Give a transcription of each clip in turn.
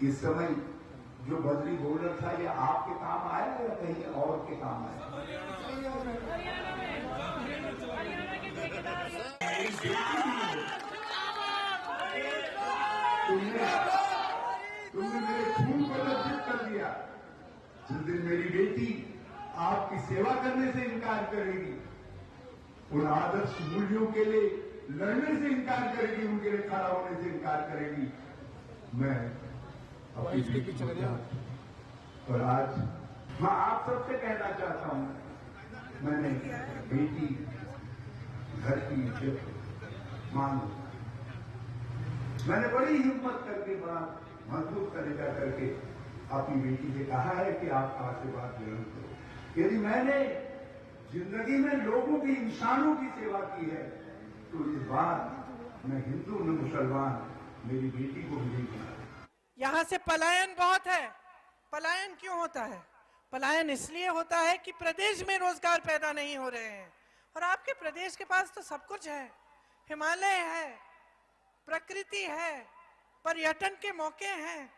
इस समय जो बदली बॉर्डर था ये आपके काम आया या कहीं और के काम आया? तुमने मेरे खून को लज्जित कर दिया। जिस दिन मेरी बेटी आपकी सेवा करने से इनकार करेगी, उन आदर्श मूल्यों के लिए लड़ने से इनकार करेगी, उनके लिए खड़ा होने से इनकार करेगी, मैं अपनी बेटी और आज मैं आप सबसे कहना चाहता हूं, मैंने बेटी घर की इज्जत मांग, मैंने बड़ी हिम्मत करके, बड़ा मजबूत तरीका करके अपनी बेटी से कहा है कि आप आशीर्वाद ग्रहण करो। यदि मैंने जिंदगी में लोगों की, इंसानों की सेवा की है, तो इस बार मैं हिंदू न मुसलमान मेरी बेटी को भी नहीं बना। यहाँ से पलायन बहुत है। पलायन क्यों होता है? पलायन इसलिए होता है कि प्रदेश में रोजगार पैदा नहीं हो रहे हैं। और आपके प्रदेश के पास तो सब कुछ है, हिमालय है, प्रकृति है, पर्यटन के मौके हैं।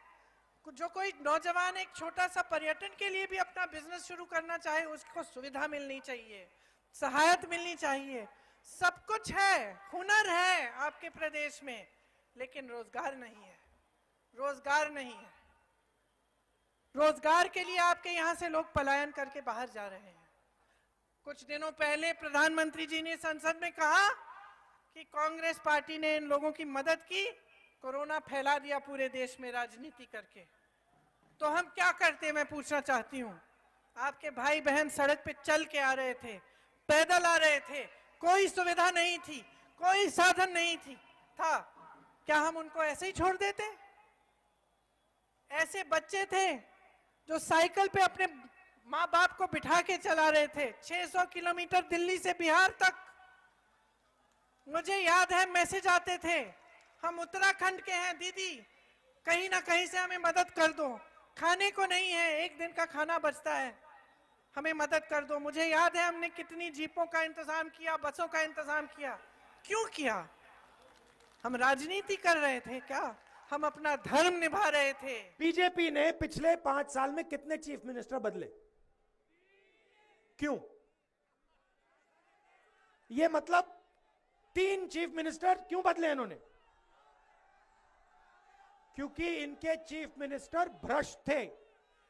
जो कोई नौजवान एक छोटा सा पर्यटन के लिए भी अपना बिजनेस शुरू करना चाहे, उसको सुविधा मिलनी चाहिए, सहायता मिलनी चाहिए, सब कुछ है, हुनर है आपके प्रदेश में, लेकिन रोजगार नहीं है। रोजगार नहीं है। रोजगार के लिए आपके यहां से लोग पलायन करके बाहर जा रहे हैं। कुछ दिनों पहले प्रधानमंत्री जी ने संसद में कहा कि कांग्रेस पार्टी ने इन लोगों की मदद की, कोरोना फैला दिया पूरे देश में राजनीति करके। तो हम क्या करते, मैं पूछना चाहती हूं। आपके भाई बहन सड़क पे चल के आ रहे थे, पैदल आ रहे थे, कोई सुविधा नहीं थी, कोई साधन नहीं था। क्या हम उनको ऐसे ही छोड़ देते? ऐसे बच्चे थे जो साइकिल पे अपने माँ बाप को बिठा के चला रहे थे 600 किलोमीटर दिल्ली से बिहार तक। मुझे याद है मैसेज आते थे, हम उत्तराखंड के हैं दीदी, कहीं ना कहीं से हमें मदद कर दो, खाने को नहीं है, एक दिन का खाना बचता है, हमें मदद कर दो। मुझे याद है हमने कितनी जीपों का इंतजाम किया, बसों का इंतजाम किया। क्यों किया? हम राजनीति कर रहे थे क्या? हम अपना धर्म निभा रहे थे। बीजेपी ने पिछले 5 साल में कितने चीफ मिनिस्टर बदले? क्यों? ये मतलब 3 चीफ मिनिस्टर क्यों बदले इन्होंने? क्योंकि इनके चीफ मिनिस्टर भ्रष्ट थे,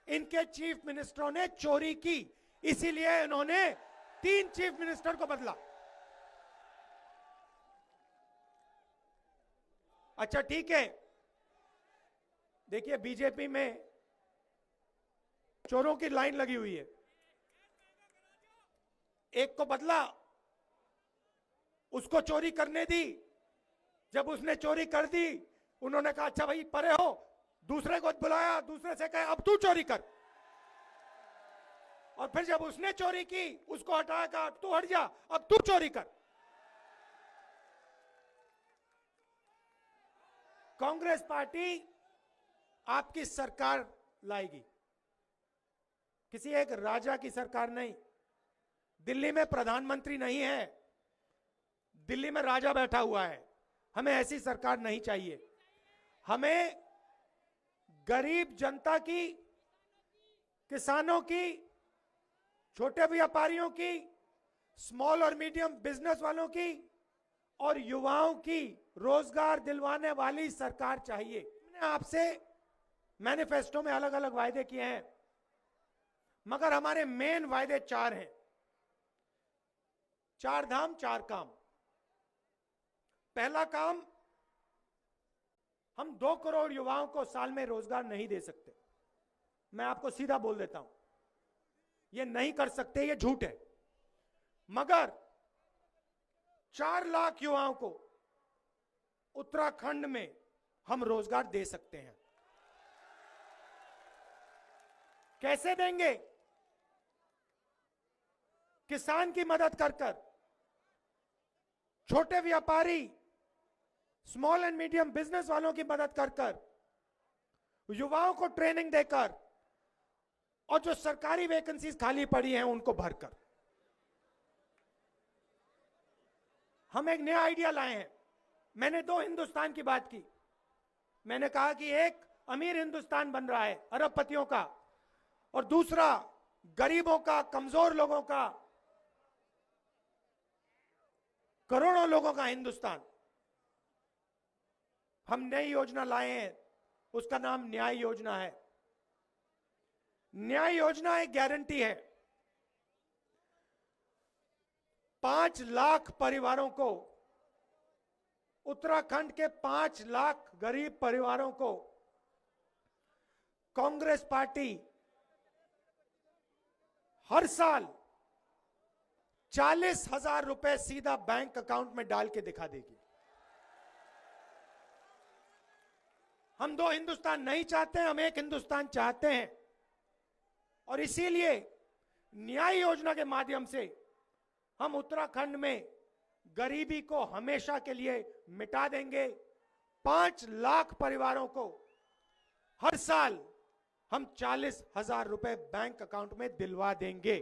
इनके चीफ मिनिस्टरों ने चोरी की, इसीलिए इन्होंने 3 चीफ मिनिस्टर को बदला। अच्छा ठीक है, देखिए बीजेपी में चोरों की लाइन लगी हुई है। एक को बदला, उसको चोरी करने दी, जब उसने चोरी कर दी उन्होंने कहा अच्छा भाई परे हो, दूसरे को बुलाया, दूसरे से कहा अब तू चोरी कर, और फिर जब उसने चोरी की उसको हटाया, कहा तू हट जा, अब तू चोरी कर। कांग्रेस पार्टी आपकी सरकार लाएगी, किसी एक राजा की सरकार नहीं। दिल्ली में प्रधानमंत्री नहीं है, दिल्ली में राजा बैठा हुआ है। हमें ऐसी सरकार नहीं चाहिए। हमें गरीब जनता की, किसानों की, छोटे व्यापारियों की, स्मॉल और मीडियम बिजनेस वालों की और युवाओं की रोजगार दिलवाने वाली सरकार चाहिए। मैंने आपसे मैनिफेस्टो में अलग अलग वायदे किए हैं, मगर हमारे मेन वायदे 4 हैं। 4 धाम 4 काम। पहला काम, हम 2 करोड़ युवाओं को साल में रोजगार नहीं दे सकते। मैं आपको सीधा बोल देता हूं, ये नहीं कर सकते, ये झूठ है। मगर 4 लाख युवाओं को उत्तराखंड में हम रोजगार दे सकते हैं। कैसे देंगे? किसान की मदद कर कर, छोटे व्यापारी, स्मॉल एंड मीडियम बिजनेस वालों की मदद कर कर, युवाओं को ट्रेनिंग देकर, और जो सरकारी वैकेंसीज खाली पड़ी हैं उनको भरकर। हम एक नया आइडिया लाए हैं। मैंने 2 हिंदुस्तान की बात की। मैंने कहा कि एक अमीर हिंदुस्तान बन रहा है, अरबपतियों का, और दूसरा गरीबों का, कमजोर लोगों का, करोड़ों लोगों का हिंदुस्तान। हम नई योजना लाए हैं, उसका नाम न्याय योजना है। न्याय योजना एक गारंटी है। 5 लाख परिवारों को, उत्तराखंड के 5 लाख गरीब परिवारों को कांग्रेस पार्टी हर साल 40,000 रुपए सीधा बैंक अकाउंट में डाल के दिखा देगी। हम 2 हिंदुस्तान नहीं चाहते, हम एक हिंदुस्तान चाहते हैं। और इसीलिए न्याय योजना के माध्यम से हम उत्तराखंड में गरीबी को हमेशा के लिए मिटा देंगे। 5 लाख परिवारों को हर साल हम 40,000 रुपए बैंक अकाउंट में दिलवा देंगे।